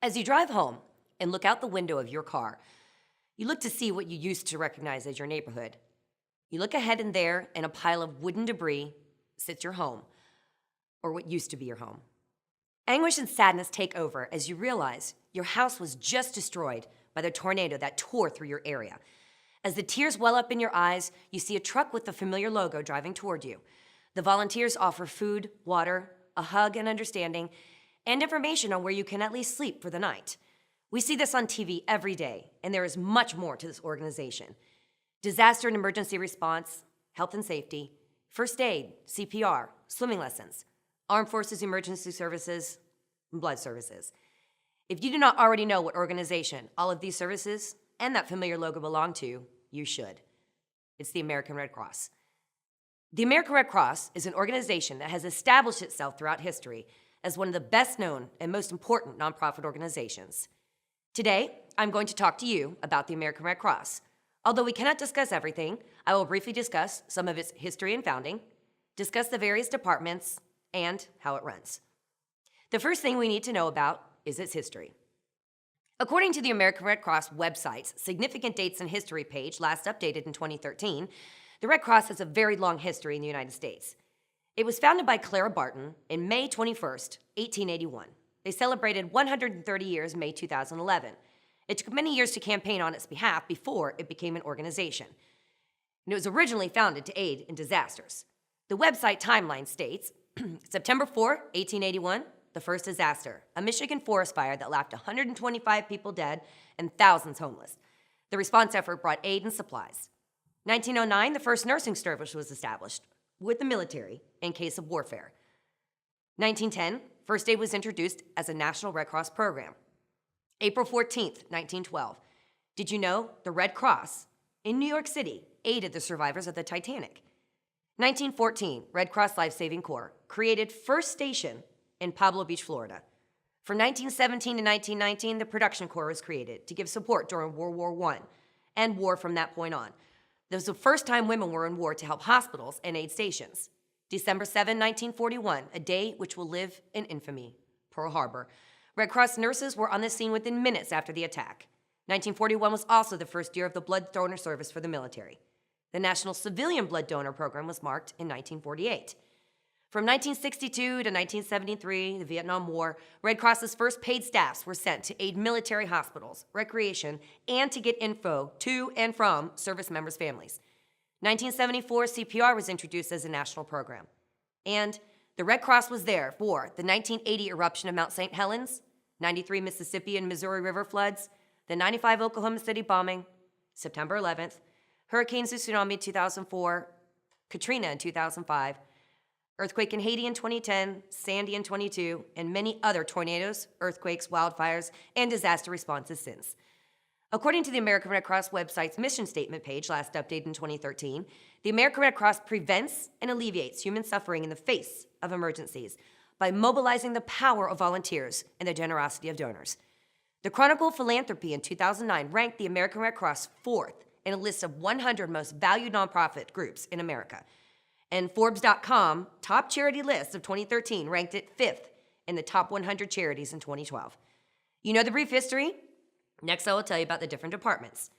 As you drive home and look out the window of your car, you look to see what you used to recognize as your neighborhood. You look ahead, and there, in a pile of wooden debris, sits your home, or what used to be your home. Anguish and sadness take over as you realize your house was just destroyed by the tornado that tore through your area. As the tears well up in your eyes, you see a truck with the familiar logo driving toward you. The volunteers offer food, water, a hug and understanding, and information on where you can at least sleep for the night. We see this on TV every day, and there is much more to this organization. Disaster and emergency response, health and safety, first aid, CPR, swimming lessons, armed forces emergency services, and blood services. If you do not already know what organization all of these services and that familiar logo belong to, you should. It's the American Red Cross. The American Red Cross is an organization that has established itself throughout history as one of the best known and most important nonprofit organizations. Today, I'm going to talk to you about the American Red Cross. Although we cannot discuss everything, I will briefly discuss some of its history and founding, discuss the various departments, and how it runs. The first thing we need to know about is its history. According to the American Red Cross website's Significant Dates in History page, last updated in 2013, the Red Cross has a very long history in the United States. It was founded by Clara Barton in May 21st, 1881. They celebrated 130 years May 2011. It took many years to campaign on its behalf before it became an organization. And it was originally founded to aid in disasters. The website timeline states, September 4, 1881, the first disaster, a Michigan forest fire that left 125 people dead and thousands homeless. The response effort brought aid and supplies. 1909, the first nursing service was established with the military in case of warfare. 1910, first aid was introduced as a National Red Cross program. April 14th, 1912. Did you know the Red Cross in New York City aided the survivors of the Titanic? 1914, Red Cross Life Saving Corps created first station in Pablo Beach, Florida. From 1917 to 1919, the Production Corps was created to give support during World War I and war from that point on. This was the first time women were in war to help hospitals and aid stations. December 7, 1941, a day which will live in infamy, Pearl Harbor. Red Cross nurses were on the scene within minutes after the attack. 1941 was also the first year of the blood donor service for the military. The National Civilian Blood Donor Program was marked in 1948. From 1962 to 1973, the Vietnam War, Red Cross's first paid staffs were sent to aid military hospitals, recreation, and to get info to and from service members' families. 1974, CPR was introduced as a national program. And the Red Cross was there for the 1980 eruption of Mount St. Helens, 93 Mississippi and Missouri River floods, the 95 Oklahoma City bombing, September 11th, hurricanes and tsunami in 2004, Katrina in 2005, earthquake in Haiti in 2010, Sandy in 22, and many other tornadoes, earthquakes, wildfires, and disaster responses since. According to the American Red Cross website's mission statement page, last updated in 2013, the American Red Cross prevents and alleviates human suffering in the face of emergencies by mobilizing the power of volunteers and the generosity of donors. The Chronicle of Philanthropy in 2009 ranked the American Red Cross fourth in a list of 100 most valued nonprofit groups in America. And Forbes.com top charity list of 2013 ranked it fifth in the top 100 charities in 2012. You know the brief history? Next, I will tell you about the different departments.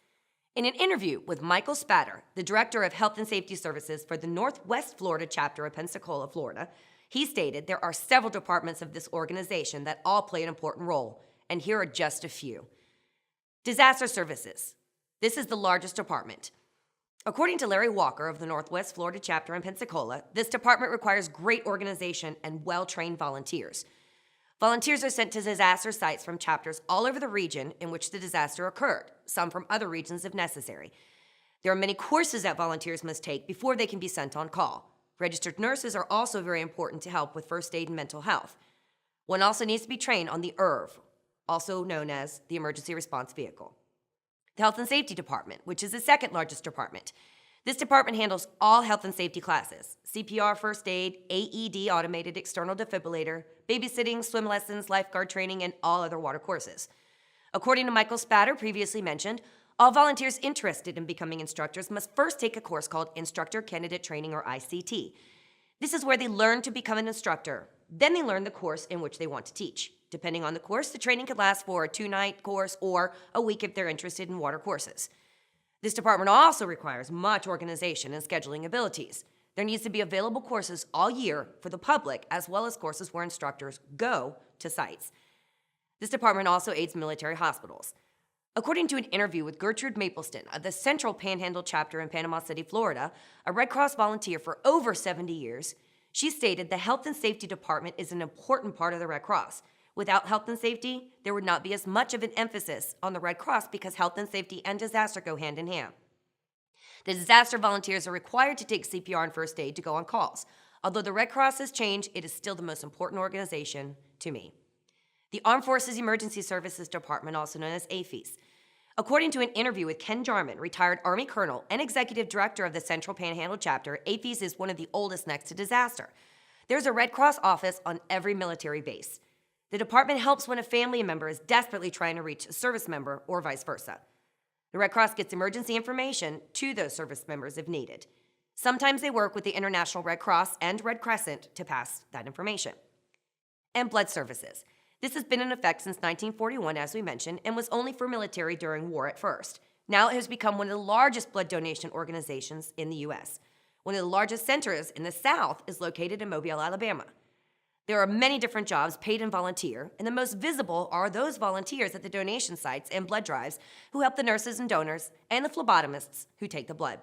In an interview with Michael Spatter, the Director of Health and Safety Services for the Northwest Florida chapter of Pensacola, Florida, he stated there are several departments of this organization that all play an important role, and here are just a few. Disaster Services. This is the largest department. According to Larry Walker of the Northwest Florida chapter in Pensacola, this department requires great organization and well-trained volunteers. Volunteers are sent to disaster sites from chapters all over the region in which the disaster occurred, some from other regions if necessary. There are many courses that volunteers must take before they can be sent on call. Registered nurses are also very important to help with first aid and mental health. One also needs to be trained on the ERV, also known as the Emergency Response Vehicle. The Health and Safety Department, which is the second largest department. This department handles all health and safety classes: CPR, first aid, AED, automated external defibrillator, babysitting, swim lessons, lifeguard training, and all other water courses. According to Michael Spatter, previously mentioned, all volunteers interested in becoming instructors must first take a course called Instructor Candidate Training, or ICT. This is where they learn to become an instructor. Then they learn the course in which they want to teach. Depending on the course, the training could last for a 2-night course or a week if they're interested in water courses. This department also requires much organization and scheduling abilities. There needs to be available courses all year for the public, as well as courses where instructors go to sites. This department also aids military hospitals. According to an interview with Gertrude Mapleston of the Central Panhandle chapter in Panama City, Florida, a Red Cross volunteer for over 70 years, she stated the health and safety department is an important part of the Red Cross. Without health and safety, there would not be as much of an emphasis on the Red Cross because health and safety and disaster go hand in hand. The disaster volunteers are required to take CPR and first aid to go on calls. Although the Red Cross has changed, it is still the most important organization to me. The Armed Forces Emergency Services Department, also known as AFES. According to an interview with Ken Jarman, retired Army Colonel and Executive Director of the Central Panhandle Chapter, AFES is one of the oldest next to disaster. There's a Red Cross office on every military base. The department helps when a family member is desperately trying to reach a service member or vice versa. The Red Cross gets emergency information to those service members if needed. Sometimes they work with the International Red Cross and Red Crescent to pass that information. And blood services. This has been in effect since 1941, as we mentioned, and was only for military during war at first. Now it has become one of the largest blood donation organizations in the U.S. One of the largest centers in the South is located in Mobile, Alabama. There are many different jobs, paid and volunteer, and the most visible are those volunteers at the donation sites and blood drives who help the nurses and donors and the phlebotomists who take the blood.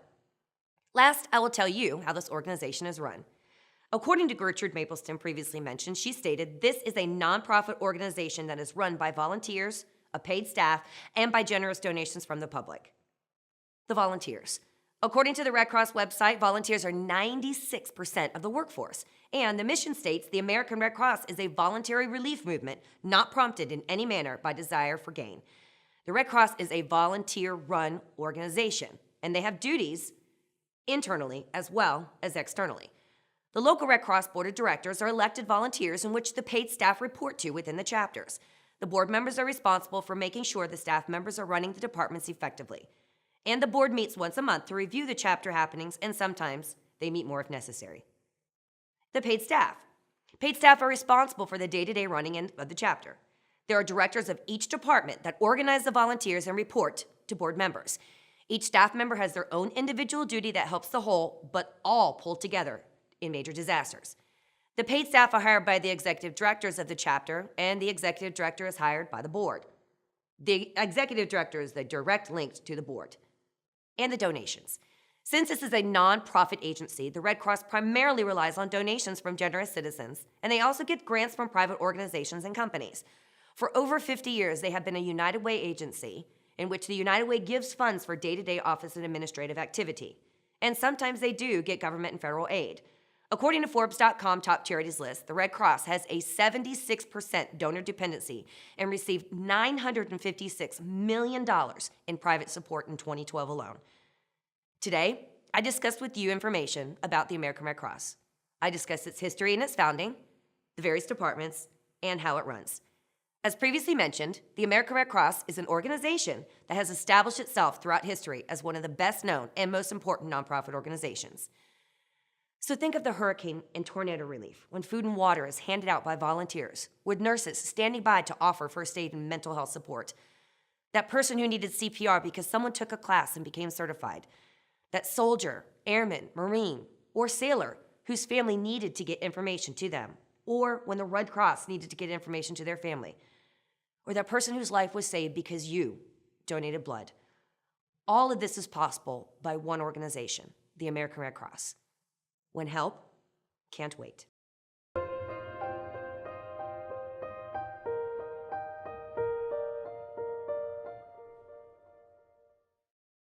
Last, I will tell you how this organization is run. According to Gertrude Mapleston, previously mentioned, she stated this is a nonprofit organization that is run by volunteers, a paid staff, and by generous donations from the public. The volunteers. According to the Red Cross website, volunteers are 96% of the workforce, and the mission states the American Red Cross is a voluntary relief movement not prompted in any manner by desire for gain. The Red Cross is a volunteer-run organization, and they have duties internally as well as externally. The local Red Cross Board of Directors are elected volunteers in which the paid staff report to within the chapters. The board members are responsible for making sure the staff members are running the departments effectively. And the board meets once a month to review the chapter happenings, and sometimes they meet more if necessary. The paid staff. Paid staff are responsible for the day-to-day running of the chapter. There are directors of each department that organize the volunteers and report to board members. Each staff member has their own individual duty that helps the whole, but all pull together in major disasters. The paid staff are hired by the executive directors of the chapter, and the executive director is hired by the board. The executive director is the direct link to the board. And the donations. Since this is a non-profit agency, the Red Cross primarily relies on donations from generous citizens, and they also get grants from private organizations and companies. For over 50 years, they have been a United Way agency in which the United Way gives funds for day-to-day office and administrative activity. And sometimes they do get government and federal aid. According to Forbes.com top charities list, the Red Cross has a 76% donor dependency and received $956 million in private support in 2012 alone. Today, I discussed with you information about the American Red Cross. I discussed its history and its founding, the various departments, and how it runs. As previously mentioned, the American Red Cross is an organization that has established itself throughout history as one of the best known and most important nonprofit organizations. So think of the hurricane and tornado relief when food and water is handed out by volunteers, with nurses standing by to offer first aid and mental health support. That person who needed CPR because someone took a class and became certified. That soldier, airman, Marine, or sailor whose family needed to get information to them, or when the Red Cross needed to get information to their family. Or that person whose life was saved because you donated blood. All of this is possible by one organization, the American Red Cross. When help can't wait.